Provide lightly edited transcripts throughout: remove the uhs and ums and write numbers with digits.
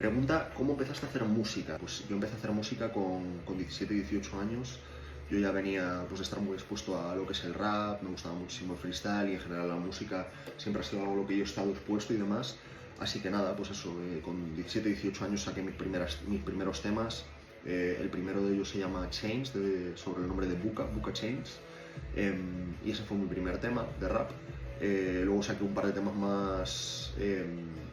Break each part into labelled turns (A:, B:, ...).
A: Pregunta, ¿cómo empezaste a hacer música? Pues yo empecé a hacer música con 17, 18 años. Yo ya venía pues, de estar muy expuesto a lo que es el rap, me gustaba muchísimo el freestyle y en general la música siempre ha sido algo a lo que yo he estado expuesto y demás. Así que nada, pues eso, con 17, 18 años saqué mis primeros temas. El primero de ellos se llama Change, sobre el nombre de Buka Change. Y ese fue mi primer tema de rap. Luego saqué un par de temas más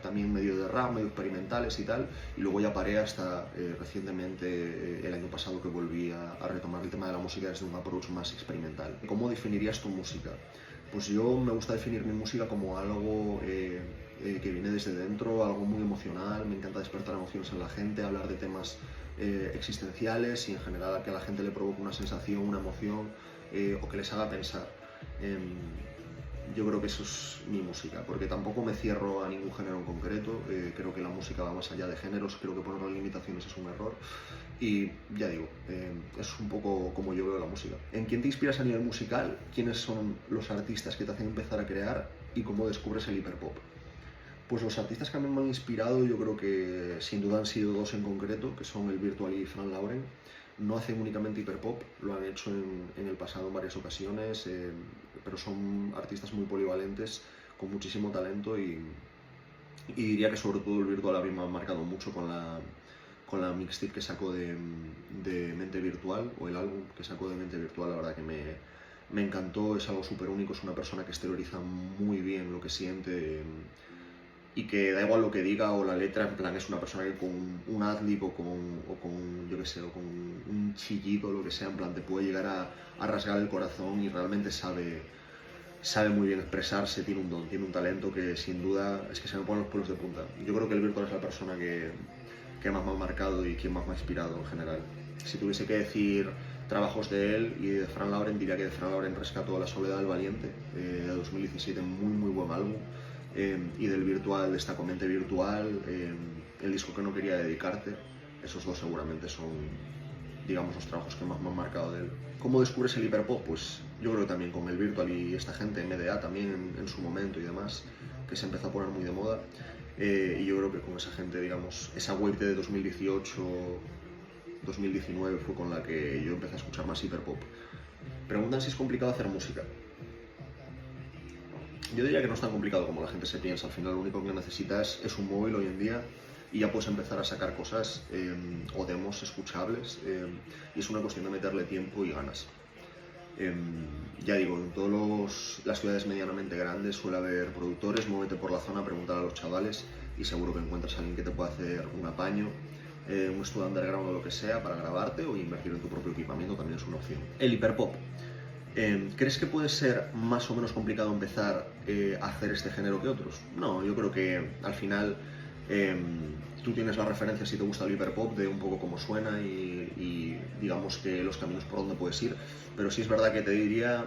A: también medio de rap, medio experimentales y tal, y luego ya paré hasta recientemente, el año pasado, que volví a retomar el tema de la música desde un approach más experimental. ¿Cómo definirías tu música? Pues yo me gusta definir mi música como algo que viene desde dentro, algo muy emocional. Me encanta despertar emociones en la gente, hablar de temas existenciales y en general a que a la gente le provoque una sensación, una emoción o que les haga pensar. Yo creo que eso es mi música, porque tampoco me cierro a ningún género en concreto. Creo que la música va más allá de géneros, creo que poner limitaciones es un error y ya digo, es un poco como yo veo la música. ¿En quién te inspiras a nivel musical? ¿Quiénes son los artistas que te hacen empezar a crear? ¿Y cómo descubres el hiperpop? Pues los artistas que a mí me han inspirado, yo creo que sin duda han sido dos en concreto, que son el Virtual y Frank Lauren. No hacen únicamente hiperpop, lo han hecho en el pasado en varias ocasiones, pero son artistas muy polivalentes, con muchísimo talento y diría que sobre todo el Virtual a mí me ha marcado mucho con la mixtape que sacó de Mente Virtual, o el álbum que sacó de Mente Virtual. La verdad que me encantó, es algo súper único, es una persona que exterioriza muy bien lo que siente. Y que da igual lo que diga o la letra, en plan es una persona que con un adlib o con yo qué sé, o con un chillido o lo que sea, en plan te puede llegar a rasgar el corazón y realmente sabe muy bien expresarse, tiene un don, tiene un talento que sin duda es que se me ponen los pelos de punta. Yo creo que el Virtual es la persona que más me ha marcado y quien más me ha inspirado en general. Si tuviese que decir trabajos de él y de Frank Lauren, diría que de Frank Lauren rescató La Soledad del Valiente, de 2017, muy buen álbum. Y del Virtual destaco Mente Virtual, el disco que no quería dedicarte. Esos dos seguramente son, digamos, los trabajos que más me han marcado de él. ¿Cómo descubres el hiperpop? Pues yo creo que también con el Virtual y esta gente, MDA también en su momento y demás, que se empezó a poner muy de moda. Y yo creo que con esa gente, digamos, esa wave de 2018, 2019 fue con la que yo empecé a escuchar más hiperpop. Preguntan si es complicado hacer música. Yo diría que no es tan complicado como la gente se piensa. Al final lo único que necesitas es un móvil hoy en día y ya puedes empezar a sacar cosas o demos escuchables, y es una cuestión de meterle tiempo y ganas. Ya digo, en todas las ciudades medianamente grandes suele haber productores. Muévete por la zona, preguntar a los chavales y seguro que encuentras a alguien que te pueda hacer un apaño, un estudio underground o lo que sea para grabarte, o invertir en tu propio equipamiento también es una opción. El hiperpop. ¿Crees que puede ser más o menos complicado empezar a hacer este género que otros? No, yo creo que al final tú tienes la referencia, si te gusta el hiperpop, de un poco cómo suena y digamos que los caminos por donde puedes ir, pero sí es verdad que te diría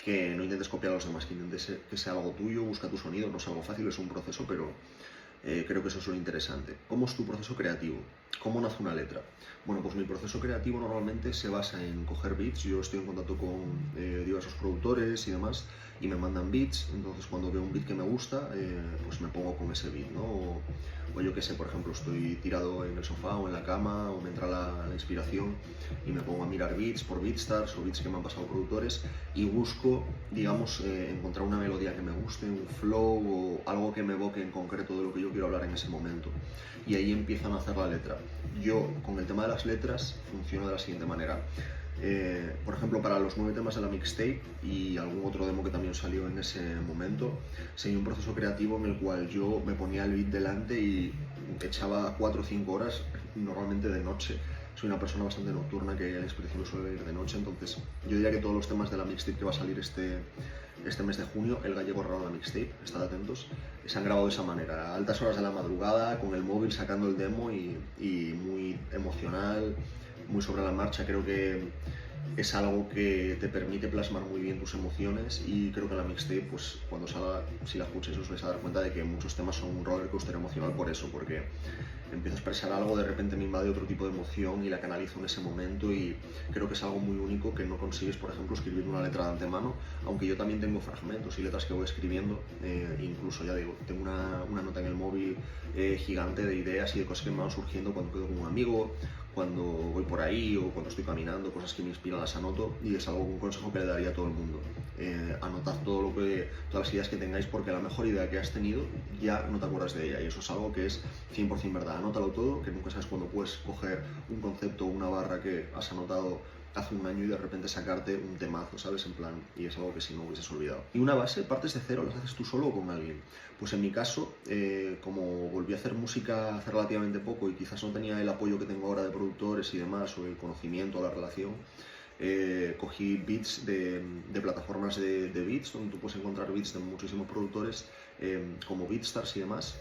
A: que no intentes copiar a los demás, que intentes que sea algo tuyo, busca tu sonido. No es algo fácil, es un proceso, pero creo que eso es lo interesante. ¿Cómo es tu proceso creativo? ¿Cómo nace una letra? Bueno, pues mi proceso creativo normalmente se basa en coger beats. Yo estoy en contacto con diversos productores y demás y me mandan beats. Entonces cuando veo un beat que me gusta, pues me pongo con ese beat, ¿no? O yo qué sé, por ejemplo, estoy tirado en el sofá o en la cama o me entra la inspiración y me pongo a mirar beats por Beatstars o beats que me han pasado productores y busco, digamos, encontrar una melodía que me guste, un flow o algo que me evoque en concreto de lo que yo quiero hablar en ese momento. Y ahí empiezan a hacer la letra. Yo, con el tema de las letras, funciono de la siguiente manera. Por ejemplo, para los 9 temas de la mixtape y algún otro demo que también salió en ese momento, seguí un proceso creativo en el cual yo me ponía el beat delante y echaba 4 o 5 horas, normalmente de noche. Soy una persona bastante nocturna, que la inspiración suele ir de noche, entonces yo diría que todos los temas de la mixtape que va a salir este mes de junio, El Gallego Raro, la mixtape, estad atentos, se han grabado de esa manera, a altas horas de la madrugada, con el móvil sacando el demo y muy emocional, muy sobre la marcha. Creo que es algo que te permite plasmar muy bien tus emociones, y creo que la mixtape, pues cuando salga, si la escucháis os vais a dar cuenta de que muchos temas son un roller coaster emocional por eso, porque empiezo a expresar algo, de repente me invade otro tipo de emoción y la canalizo en ese momento, y creo que es algo muy único que no consigues, por ejemplo, escribiendo una letra de antemano, aunque yo también tengo fragmentos y letras que voy escribiendo, incluso ya digo, tengo una nota en el móvil gigante de ideas y de cosas que me van surgiendo cuando quedo con un amigo, cuando voy por ahí o cuando estoy caminando, cosas que me inspiran las anoto, y es algo, un consejo que le daría a todo el mundo. Anotad todas las ideas que tengáis, porque la mejor idea que has tenido ya no te acuerdas de ella, y eso es algo que es 100% verdad. Anótalo todo, que nunca sabes cuándo puedes coger un concepto o una barra que has anotado hace un año y de repente sacarte un temazo, ¿sabes? En plan, y es algo que si no hubieses olvidado. Y una base, partes de cero, las haces tú solo o con alguien. Pues en mi caso, como volví a hacer música hace relativamente poco y quizás no tenía el apoyo que tengo ahora de productores y demás, o el conocimiento o la relación, cogí beats de plataformas de beats, donde tú puedes encontrar beats de muchísimos productores, como Beatstars y demás.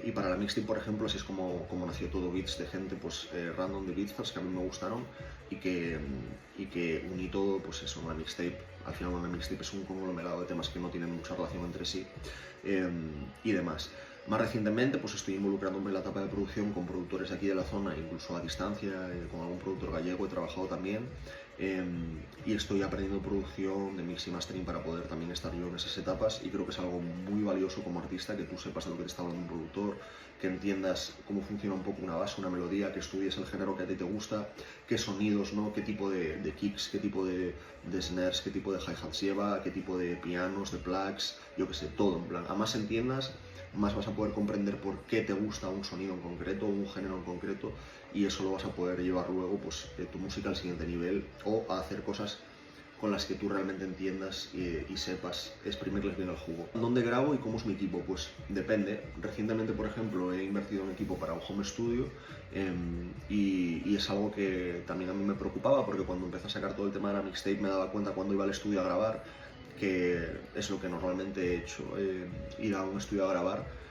A: Y para la mixtape, por ejemplo, así es como nació todo, beats de gente pues random de Beatstars que a mí me gustaron, y que uní todo, pues eso, una mixtape. Al final una mixtape es un conglomerado de temas que no tienen mucha relación entre sí, y demás. Más recientemente pues estoy involucrándome en la etapa de producción con productores de aquí de la zona, incluso a distancia, con algún productor gallego he trabajado también, y estoy aprendiendo producción de mix y mastering para poder también estar yo en esas etapas, y creo que es algo muy valioso como artista que tú sepas de lo que te está hablando un productor, que entiendas cómo funciona un poco una base, una melodía, que estudies el género que a ti te gusta, qué sonidos, ¿no? Qué tipo de kicks, qué tipo de snares, qué tipo de hi-hats lleva, qué tipo de pianos, de plugs, yo qué sé, todo en plan. A más entiendas, más vas a poder comprender por qué te gusta un sonido en concreto, un género en concreto, y eso lo vas a poder llevar luego, pues, tu música al siguiente nivel, o a hacer cosas con las que tú realmente entiendas y sepas exprimirles bien el jugo. ¿Dónde grabo y cómo es mi equipo? Pues depende. Recientemente, por ejemplo, he invertido en equipo para un home studio, y es algo que también a mí me preocupaba, porque cuando empecé a sacar todo el tema de la mixtape me daba cuenta cuando iba al estudio a grabar, que es lo que normalmente he hecho, ir a un estudio a grabar,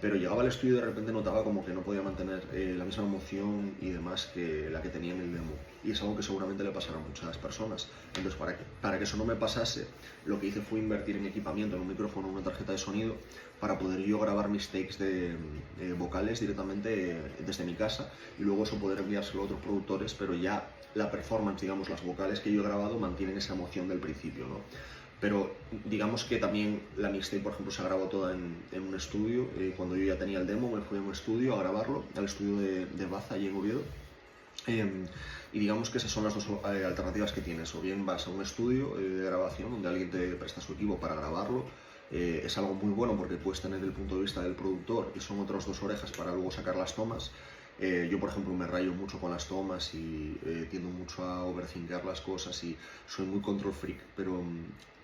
A: pero llegaba al estudio y de repente notaba como que no podía mantener la misma emoción y demás que la que tenía en el demo, y es algo que seguramente le pasará a muchas personas. Entonces, para que eso no me pasase, lo que hice fue invertir en equipamiento, en un micrófono, en una tarjeta de sonido, para poder yo grabar mis takes de vocales directamente desde mi casa, y luego eso poder enviárselo a otros productores, pero ya la performance, digamos, las vocales que yo he grabado mantienen esa emoción del principio, ¿no? Pero digamos que también la mixtape, por ejemplo, se grabó toda en un estudio. Cuando yo ya tenía el demo, me fui a un estudio a grabarlo, al estudio de Baza, allí en Oviedo. Y digamos que esas son las dos alternativas que tienes: o bien vas a un estudio de grabación donde alguien te presta su equipo para grabarlo. Es algo muy bueno porque puedes tener el punto de vista del productor y son otras dos orejas para luego sacar las tomas. Yo, por ejemplo, me rayo mucho con las tomas y tiendo mucho a overthinkear las cosas y soy muy control freak, pero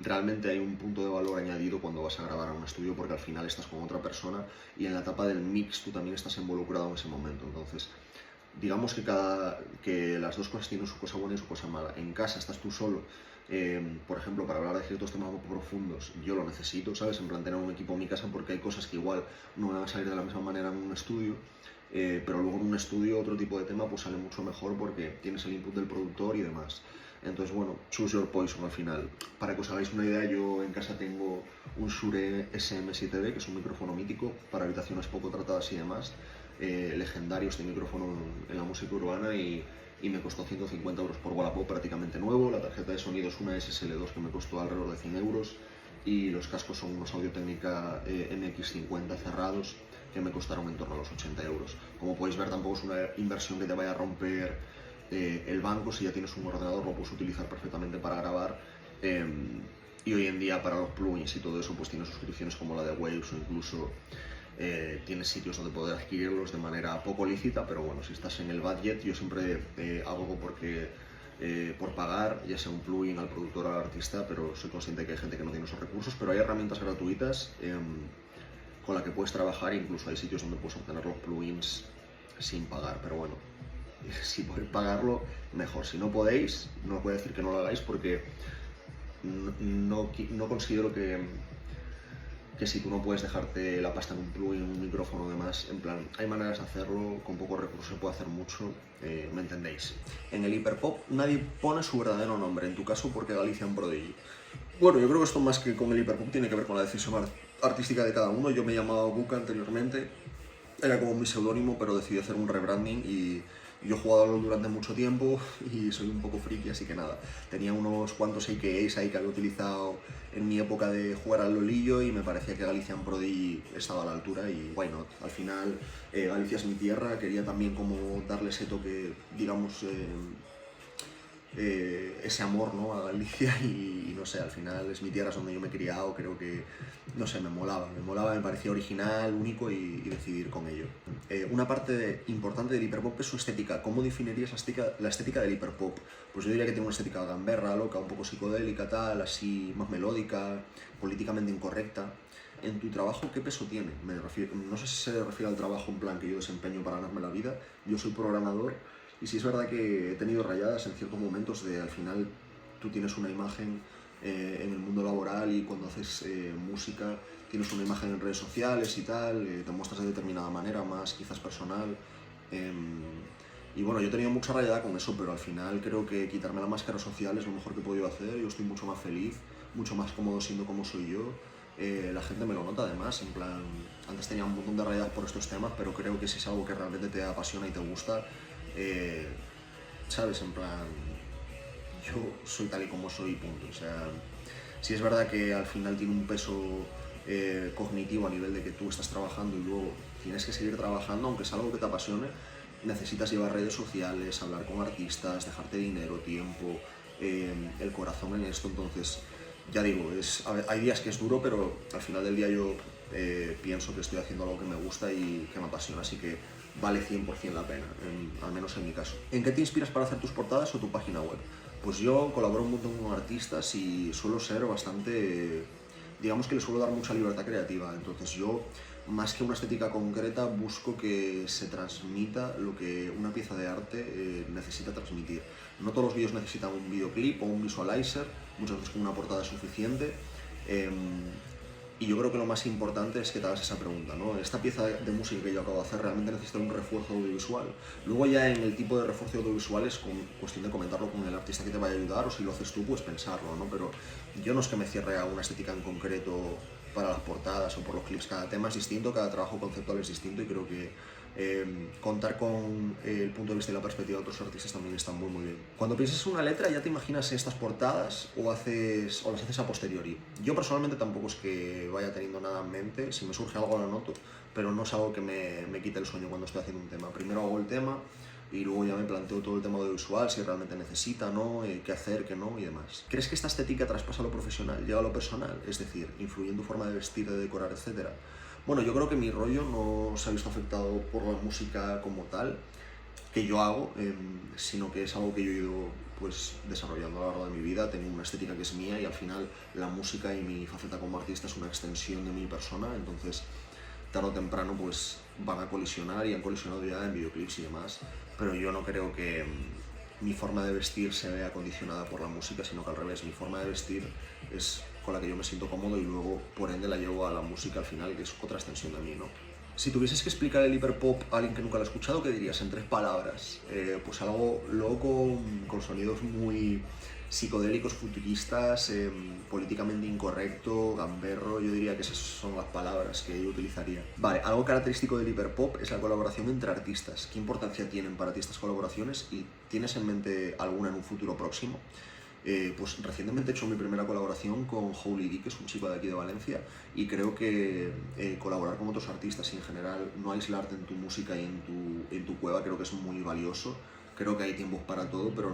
A: realmente hay un punto de valor añadido cuando vas a grabar a un estudio, porque al final estás con otra persona y en la etapa del mix tú también estás involucrado en ese momento. Entonces, digamos que las dos cosas tienen su cosa buena y su cosa mala. En casa estás tú solo, por ejemplo, para hablar de ciertos temas muy profundos, yo lo necesito, ¿sabes? En plan, tener un equipo en mi casa, porque hay cosas que igual no van a salir de la misma manera en un estudio, pero luego en un estudio otro tipo de tema pues sale mucho mejor porque tienes el input del productor y demás. Entonces, bueno, choose your poison al final. Para que os hagáis una idea, yo en casa tengo un Shure SM7B, que es un micrófono mítico para habitaciones poco tratadas y demás. Legendario este micrófono en la música urbana, y me costó 150 euros por Wallapop, prácticamente nuevo. La tarjeta de sonido es una SSL2 que me costó alrededor de 100 euros, y los cascos son unos Audio-Técnica MX50 cerrados que me costaron en torno a los 80 euros. Como podéis ver, tampoco es una inversión que te vaya a romper el banco. Si ya tienes un ordenador, lo puedes utilizar perfectamente para grabar, y hoy en día para los plugins y todo eso pues tienes suscripciones como la de Waves, o incluso tienes sitios donde poder adquirirlos de manera poco lícita. Pero bueno, si estás en el budget, yo siempre abogo por pagar, ya sea un plugin al productor o al artista, pero soy consciente que hay gente que no tiene esos recursos, pero hay herramientas gratuitas con las que puedes trabajar, e incluso hay sitios donde puedes obtener los plugins sin pagar. Pero bueno, si podéis pagarlo, mejor. Si no podéis, no os voy a decir que no lo hagáis, porque no considero que que si tú no puedes dejarte la pasta en un plugin, un micrófono y demás, en plan, hay maneras de hacerlo, con pocos recursos se puede hacer mucho, ¿me entendéis? En el hiperpop nadie pone su verdadero nombre, en tu caso porque Galician Prodigy. Bueno, yo creo que esto más que con el hiperpop tiene que ver con la decisión artística de cada uno. Yo me llamaba Buka anteriormente, era como mi seudónimo, pero decidí hacer un rebranding y yo he jugado a LoL durante mucho tiempo y soy un poco friki, así que nada. Tenía unos cuantos AKAs ahí que había utilizado en mi época de jugar al LoLillo y me parecía que Galician Prodigy estaba a la altura y why not. Al final, Galicia es mi tierra, quería también como darle ese toque, digamos, ese amor, ¿no?, a Galicia y no sé, al final es mi tierra, es donde yo me he criado, creo que, no sé, me molaba, me parecía original, único y decidí ir con ello. Una parte importante del hiperpop es su estética. ¿Cómo definirías la estética del hiperpop? Pues yo diría que tiene una estética gamberra, loca, un poco psicodélica, tal, así, más melódica, políticamente incorrecta. En tu trabajo, ¿qué peso tiene? No sé si se refiere al trabajo en plan que yo desempeño para ganarme la vida. Yo soy programador y sí es verdad que he tenido rayadas en ciertos momentos de, al final, tú tienes una imagen en el mundo laboral y cuando haces música tienes una imagen en redes sociales y tal, te muestras de determinada manera, más quizás personal. Y bueno, yo he tenido mucha rayada con eso, pero al final creo que quitarme la máscara social es lo mejor que he podido hacer. Yo estoy mucho más feliz, mucho más cómodo siendo como soy yo. La gente me lo nota además, en plan, antes tenía un montón de rayadas por estos temas, pero creo que si es algo que realmente te apasiona y te gusta, ¿sabes? En plan, yo soy tal y como soy, punto. O sea, sí es verdad que al final tiene un peso cognitivo a nivel de que tú estás trabajando y luego tienes que seguir trabajando, aunque es algo que te apasione, necesitas llevar redes sociales, hablar con artistas, dejarte dinero, tiempo, el corazón en esto, entonces, ya digo, hay días que es duro, pero al final del día yo pienso que estoy haciendo algo que me gusta y que me apasiona, así que vale 100% la pena, al menos en mi caso. ¿En qué te inspiras para hacer tus portadas o tu página web? Pues yo colaboro un montón con artistas y suelo ser bastante, digamos que le suelo dar mucha libertad creativa, entonces yo, más que una estética concreta, busco que se transmita lo que una pieza de arte necesita transmitir. No todos los vídeos necesitan un videoclip o un visualizer, muchas veces con una portada es suficiente. Y yo creo que lo más importante es que te hagas esa pregunta, ¿no? Esta pieza de música que yo acabo de hacer realmente necesita un refuerzo audiovisual. Luego ya en el tipo de refuerzo audiovisual es cuestión de comentarlo con el artista que te vaya a ayudar, o si lo haces tú, pues pensarlo, ¿no? Pero yo no es que me cierre a una estética en concreto para las portadas o por los clips. Cada tema es distinto, cada trabajo conceptual es distinto y creo que contar con el punto de vista y la perspectiva de otros artistas también está muy muy bien. Cuando piensas en una letra, ¿ya te imaginas estas portadas o las haces a posteriori? Yo personalmente tampoco es que vaya teniendo nada en mente, si me surge algo lo anoto, pero no es algo que me quite el sueño cuando estoy haciendo un tema. Primero hago el tema y luego ya me planteo todo el tema audiovisual, si realmente necesita, ¿no? Qué hacer, qué no y demás. ¿Crees que esta estética traspasa lo profesional, llega a lo personal? Es decir, influye en tu forma de vestir, de decorar, etcétera. Bueno, yo creo que mi rollo no se ha visto afectado por la música como tal, que yo hago, sino que es algo que yo he ido pues, desarrollando a lo largo de mi vida. Tengo una estética que es mía y al final la música y mi faceta como artista es una extensión de mi persona, entonces tarde o temprano pues van a colisionar y han colisionado ya en videoclips y demás, pero yo no creo que mi forma de vestir se vea condicionada por la música, sino que al revés, mi forma de vestir es con la que yo me siento cómodo y luego por ende la llevo a la música al final, que es otra extensión de mí, ¿no? Si tuvieses que explicar el hiperpop a alguien que nunca lo ha escuchado, ¿qué dirías en 3 palabras? Pues algo loco, con sonidos muy psicodélicos, futuristas, políticamente incorrecto, gamberro. Yo diría que esas son las palabras que yo utilizaría. Vale, algo característico del hiperpop es la colaboración entre artistas. ¿Qué importancia tienen para ti estas colaboraciones y tienes en mente alguna en un futuro próximo? Pues recientemente he hecho mi primera colaboración con Holy D, que es un chico de aquí de Valencia, y creo que colaborar con otros artistas y en general no aislarte en tu música y en tu cueva creo que es muy valioso. Creo que hay tiempos para todo, pero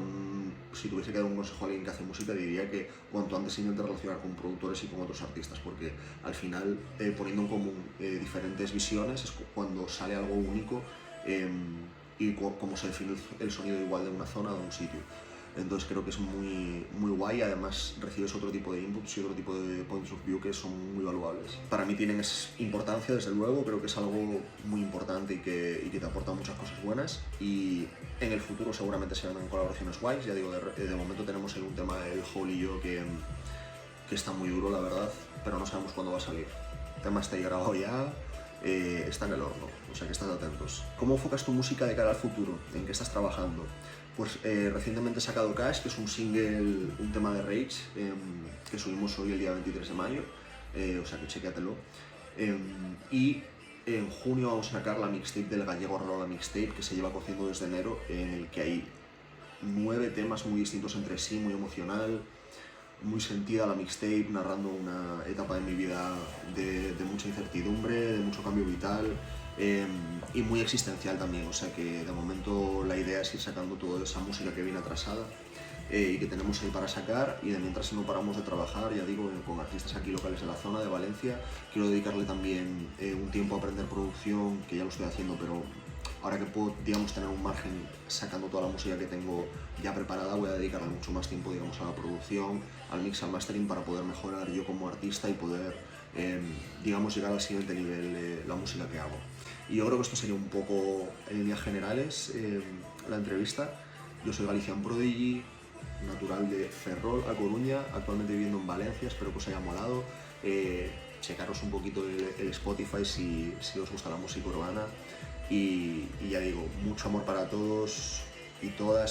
A: si tuviese que dar un consejo a alguien que hace música diría que cuanto antes se intente relacionar con productores y con otros artistas, porque al final poniendo en común diferentes visiones es cuando sale algo único y cómo se define el sonido igual de una zona o de un sitio. Entonces creo que es muy guay, además recibes otro tipo de inputs y otro tipo de points of view que son muy valuables. Para mí tienen importancia, desde luego, creo que es algo muy importante y que te aporta muchas cosas buenas y en el futuro seguramente se vendrán colaboraciones guays. Ya digo, de momento tenemos ahí un tema del Holy y yo que está muy duro, la verdad, pero no sabemos cuándo va a salir. tema está ahí grabado ya, está en el horno, o sea que estad atentos. ¿Cómo enfocas tu música de cara al futuro? ¿En qué estás trabajando? Pues recientemente he sacado Cash, que es un single, un tema de Rage, que subimos hoy el día 23 de mayo, o sea que chequéatelo. Y en junio vamos a sacar la mixtape del Gallego Rola Mixtape, que se lleva cociendo desde enero, en el que hay 9 temas muy distintos entre sí, muy emocional, muy sentida la mixtape, narrando una etapa de mi vida de mucha incertidumbre, de mucho cambio vital, y muy existencial también, o sea que de momento la idea es ir sacando toda esa música que viene atrasada y que tenemos ahí para sacar, y de mientras no paramos de trabajar, ya digo, con artistas aquí locales de la zona de Valencia. Quiero dedicarle también un tiempo a aprender producción, que ya lo estoy haciendo, pero ahora que puedo, digamos, tener un margen sacando toda la música que tengo ya preparada, voy a dedicarle mucho más tiempo, digamos, a la producción, al mix, al mastering, para poder mejorar yo como artista y poder, digamos, llegar al siguiente nivel la música que hago. Y yo creo que esto sería un poco, en líneas generales, la entrevista. Yo soy Galician Prodigy, natural de Ferrol, A Coruña, actualmente viviendo en Valencia, espero que os haya molado. Checaros un poquito el Spotify si os gusta la música urbana. Y ya digo, mucho amor para todos y todas.